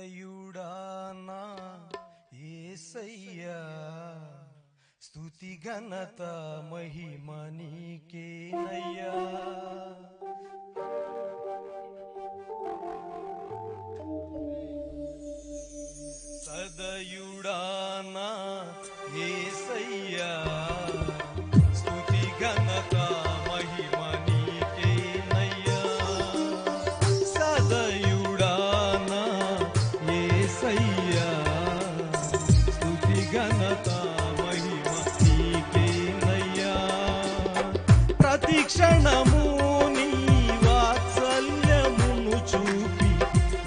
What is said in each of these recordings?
సదయుడానా యేసయ్యా స్తుతి ఘనత మహిమ నీకేనయ్యా. సదయుడానా యేసయ్యా స్తుతి ఘనత మహిమ నీకేనయ్యా. సదయుడానా యేసయ్యా స్తుతి ఘనత మహిమ నీకేనయ్యా. ప్రతి క్షణము నీ వాత్సల్యమును చూపి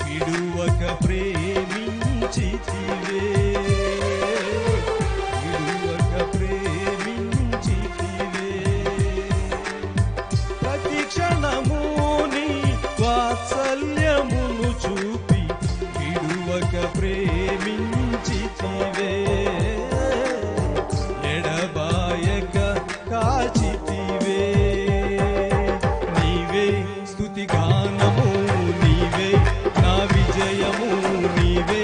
విడువక ప్రేమించితివే, విడువక ప్రేమించితివే. ప్రతి క్షణము నీ వాత్సల్యమును చూపి విడువక ప్రేమించితివే. ఎడబాయక కాచితివే. నీవే స్తుతి గానము, నీవే నా విజయము, నీవే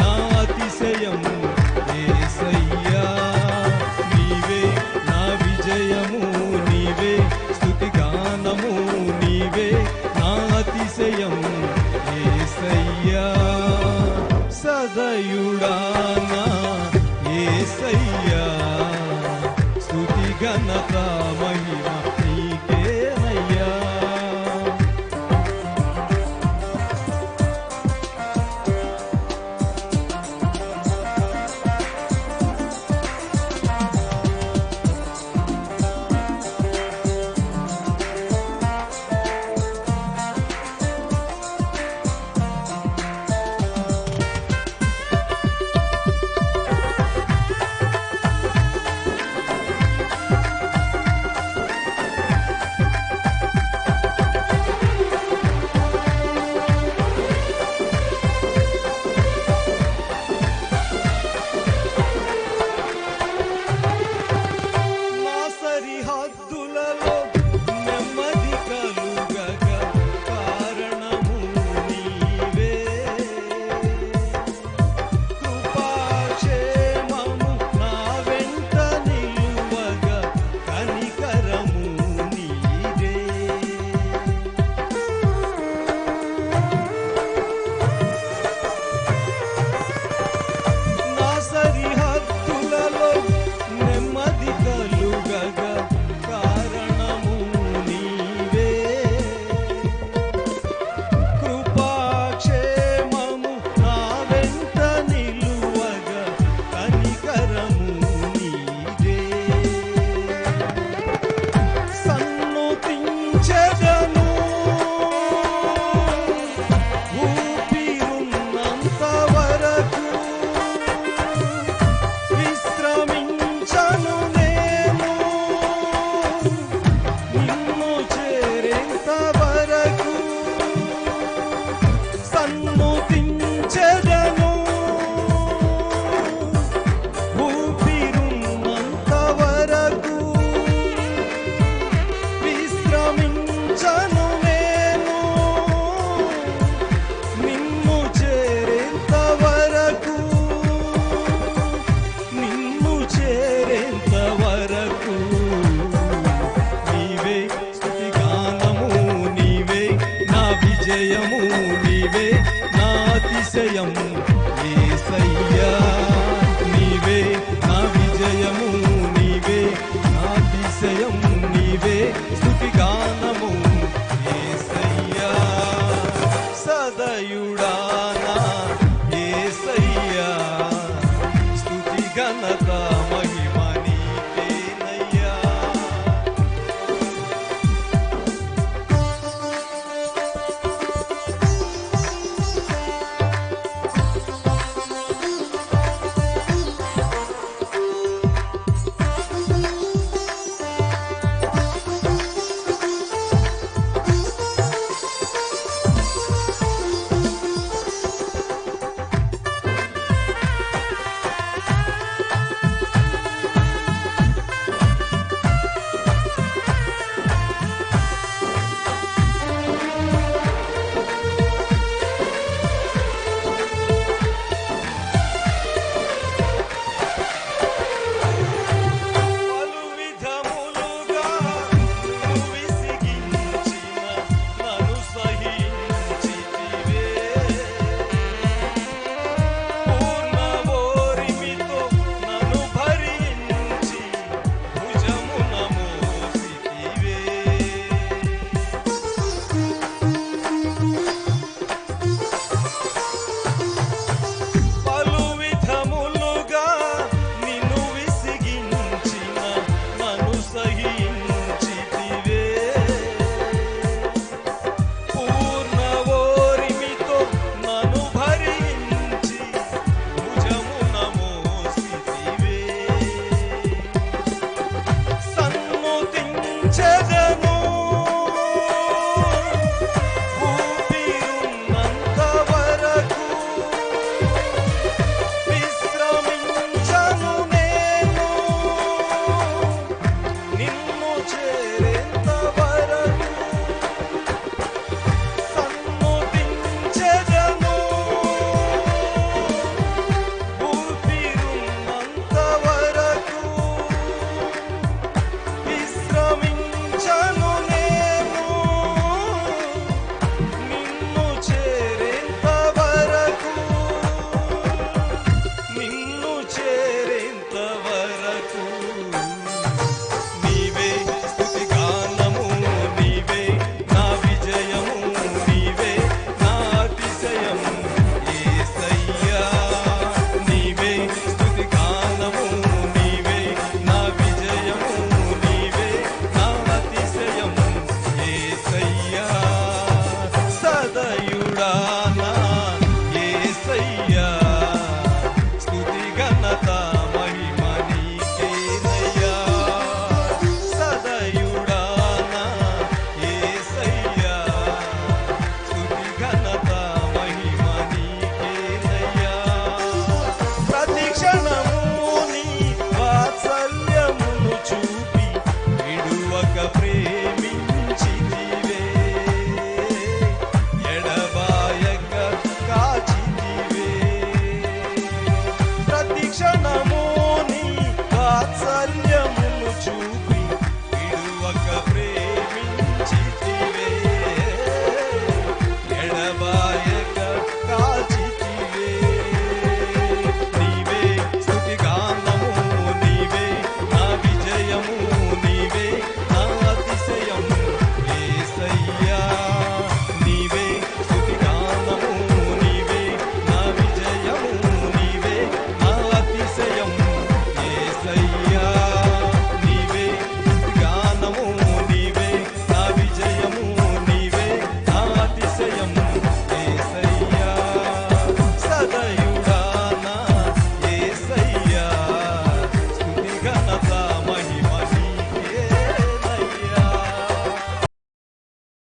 నా అతిశయము యేసయ్యా. నీవే నా విజయము, నీవే స్తుతి గానము, నీవే నా అతిశయము యేసయ్యా. సదయుడానా యేసయ్యా స్తుతి ఘనత మహిమ నీకేనయ్యా. నా సరిహద్దులలో నెమ్మది కలుగగ కారణము నీవే. కృపాక్షేమము నా వెంట నిలువగ కనికరము నీవే. నా సరిహద్దులలో నెమ్మది కలుగగ కారణము నీవే. కృపాక్షేమము నా వెంట నిలువగ కనికరము నీవే. సన్నుతించెదను ఊపిరున్నంత వరకు, విశ్రమించను నేను నిన్ను చేరేంత వరకు. సన్నుతించెదను ఊపిరున్నంత వరకు, విశ్రమించను నేను నిన్ను చేరేంత వరకు, నిన్ను చేరేంత వరకు. నీవే స్తుతి గానము, నీవే నా విజయము, నీవే నా అతిశయము యేసయ్యా. నీవే నా విజయము, నీవే నా అతిశయము, నీవే స్తుతి గానము యేసయ్యా. సదయుడానా యేసయ్యా స్తుతి ఘనత మహిమ నీకేనయ్యా. పరిశుద్ధుడా